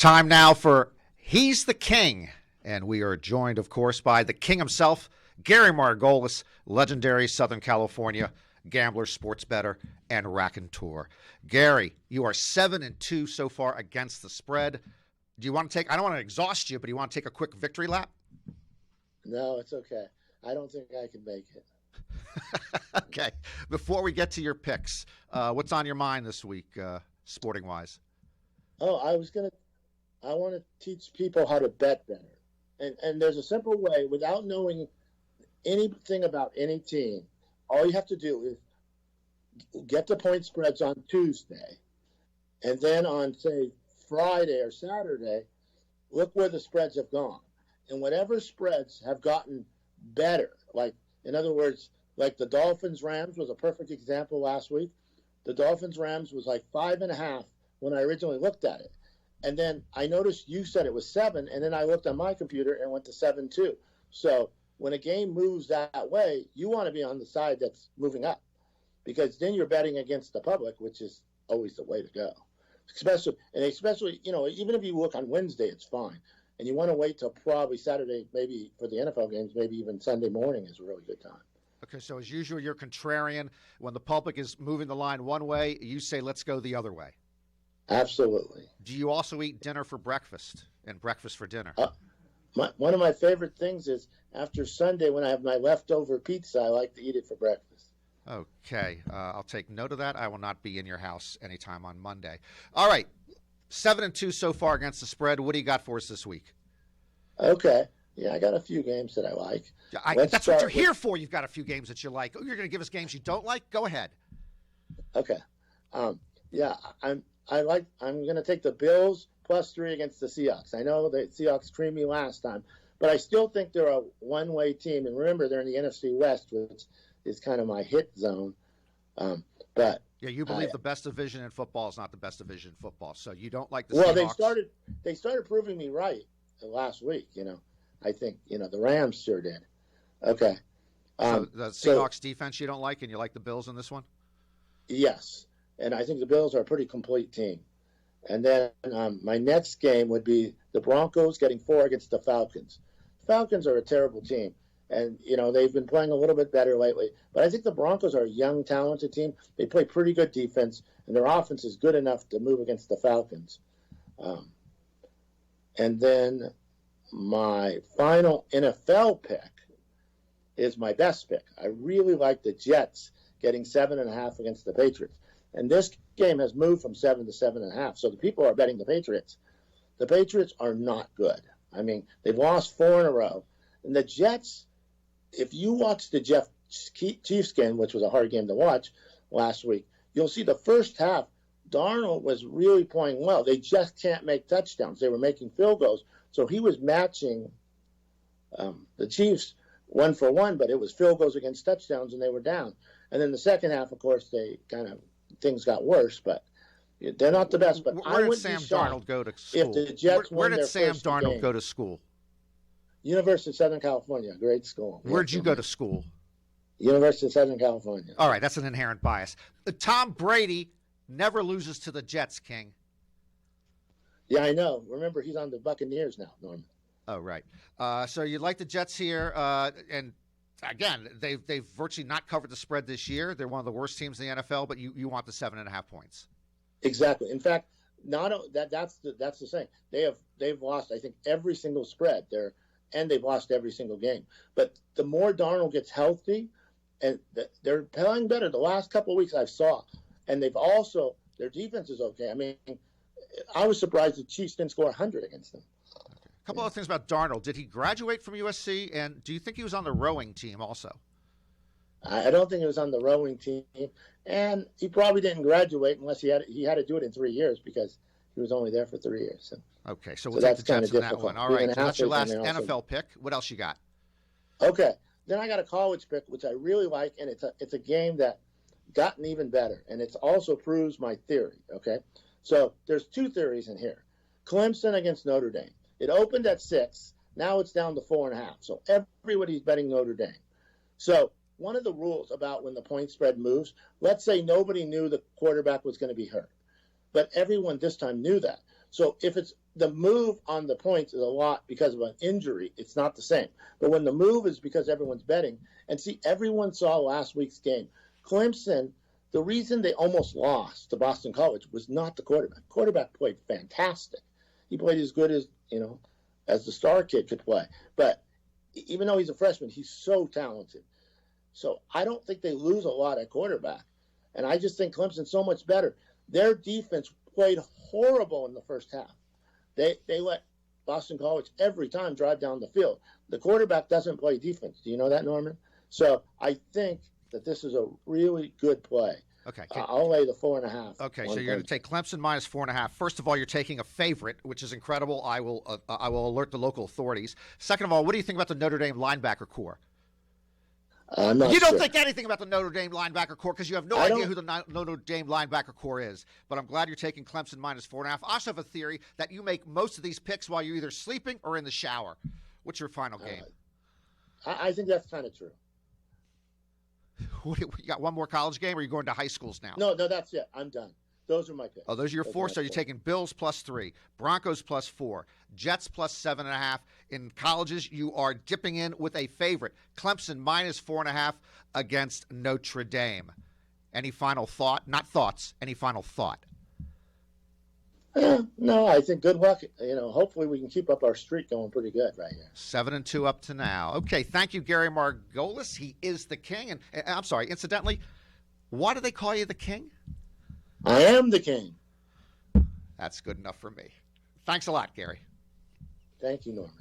Time now for He's the King. And we are joined, of course, by the king himself, Gary Margolis, legendary Southern California gambler, sports bettor, and raconteur. Gary, you are 7-2 so far against the spread. Do you want to take, I don't want to exhaust you, but do you want to take a quick victory lap? No, it's okay. I don't think I can make it. Okay. Before we get to your picks, what's on your mind this week, sporting wise? Oh, I want to teach people how to bet better. And there's a simple way without knowing anything about any team. All you have to do is get the point spreads on Tuesday. And then on, say, Friday or Saturday, look where the spreads have gone. And whatever spreads have gotten better, like, in other words, like the Dolphins-Rams was a perfect example last week. The Dolphins-Rams was like 5.5 when I originally looked at it. And then I noticed you said it was 7, and then I looked on my computer and went to 7-2. So when a game moves that way, you want to be on the side that's moving up, because then you're betting against the public, which is always the way to go. Especially, you know, even if you look on Wednesday, it's fine. And you want to wait till probably Saturday, maybe for the NFL games, maybe even Sunday morning is a really good time. Okay, so as usual, you're contrarian. When the public is moving the line one way, you say, let's go the other way. Absolutely. Do you also eat dinner for breakfast and breakfast for dinner? One of my favorite things is after Sunday when I have my leftover pizza, I like to eat it for breakfast. Okay, I'll take note of that. I will not be in your house anytime on Monday. All right, 7-2 so far against the spread. What do you got for us this week? Okay. Yeah, I got a few games that I like. That's what you're here for. You've got a few games that you like. Oh, you're going to give us games you don't like? Go ahead. Okay. Yeah, I'm going to take the Bills +3 against the Seahawks. I know the Seahawks creamed me last time, but I still think they're a one-way team. And remember, they're in the NFC West, which is kind of my hit zone. But yeah, you believe the best division in football is not the best division in football, so you don't like the Seahawks. Well, they started proving me right last week. You know, I think the Rams sure did. Okay. So the Seahawks defense you don't like, and you like the Bills in this one? Yes. And I think the Bills are a pretty complete team. And then my next game would be the Broncos getting 4 against the Falcons. The Falcons are a terrible team. And, they've been playing a little bit better lately. But I think the Broncos are a young, talented team. They play pretty good defense, and their offense is good enough to move against the Falcons. And then my final NFL pick is my best pick. I really like the Jets getting 7.5 against the Patriots. And this game has moved from 7 to 7.5. So the people are betting the Patriots. The Patriots are not good. I mean, they've lost 4 in a row. And the Jets, if you watch the Chiefs game, which was a hard game to watch last week, you'll see the first half, Darnold was really playing well. They just can't make touchdowns. They were making field goals. So he was matching the Chiefs 1 for 1, but it was field goals against touchdowns, and they were down. And then the second half, of course, things got worse, but they're not the best. But where did Sam Darnold go to school? If the Jets where did Sam Darnold go to school? University of Southern California, great school. Where'd you go to school? University of Southern California. All right, that's an inherent bias. Tom Brady never loses to the Jets, King. Yeah, I know. Remember, he's on the Buccaneers now, Norman. Oh, right. So you like the Jets here, and again, they've virtually not covered the spread this year. They're one of the worst teams in the NFL, but you want the 7.5 points. Exactly. In fact, that's the same. They've lost, I think, every single spread there, and they've lost every single game. But the more Darnold gets healthy, and they're playing better. The last couple of weeks I saw, and their defense is okay. I mean, I was surprised the Chiefs didn't score 100 against them. A couple of things about Darnold. Did he graduate from USC, and do you think he was on the rowing team also? I don't think he was on the rowing team, and he probably didn't graduate unless he had to do it in 3 years because he was only there for 3 years. So. Okay, so we'll take the Jets on that one. All right, so that's your last NFL pick. What else you got? Okay, then I got a college pick, which I really like, and it's a game that gotten even better, and it also proves my theory, okay? So there's 2 theories in here. Clemson against Notre Dame. It opened at 6. Now it's down to 4.5. So everybody's betting Notre Dame. So one of the rules about when the point spread moves, let's say nobody knew the quarterback was going to be hurt. But everyone this time knew that. So if it's the move on the points is a lot because of an injury. It's not the same. But when the move is because everyone's betting, and see, everyone saw last week's game. Clemson, the reason they almost lost to Boston College was not the quarterback. Quarterback played fantastic. He played as good as, as the star kid could play. But even though he's a freshman, he's so talented. So I don't think they lose a lot at quarterback. And I just think Clemson's so much better. Their defense played horrible in the first half. They let Boston College every time drive down the field. The quarterback doesn't play defense. Do you know that, Norman? So I think that this is a really good play. Okay. I'll lay the 4.5. Okay, so you're going to take Clemson minus 4.5. First of all, you're taking a favorite, which is incredible. I will alert the local authorities. Second of all, what do you think about the Notre Dame linebacker core? I'm not You don't sure. think anything about the Notre Dame linebacker core because you have no idea who the Notre Dame linebacker core is. But I'm glad you're taking Clemson minus 4.5. I also have a theory that you make most of these picks while you're either sleeping or in the shower. What's your final game? I think that's kind of true. You got one more college game, or are you going to high schools now? No, that's it. I'm done. Those are my picks. Oh, those are your four. So you're taking Bills plus 3, Broncos plus 4, Jets plus 7.5. In colleges, you are dipping in with a favorite, Clemson minus 4.5 against Notre Dame. Any final thought? Not thoughts. Any final thought? No, I think good luck. Hopefully we can keep up our streak going pretty good right here. 7-2 up to now. Okay, thank you, Gary Margolis. He is the king. And I'm sorry, incidentally, why do they call you the king? I am the king. That's good enough for me. Thanks a lot, Gary. Thank you, Norman.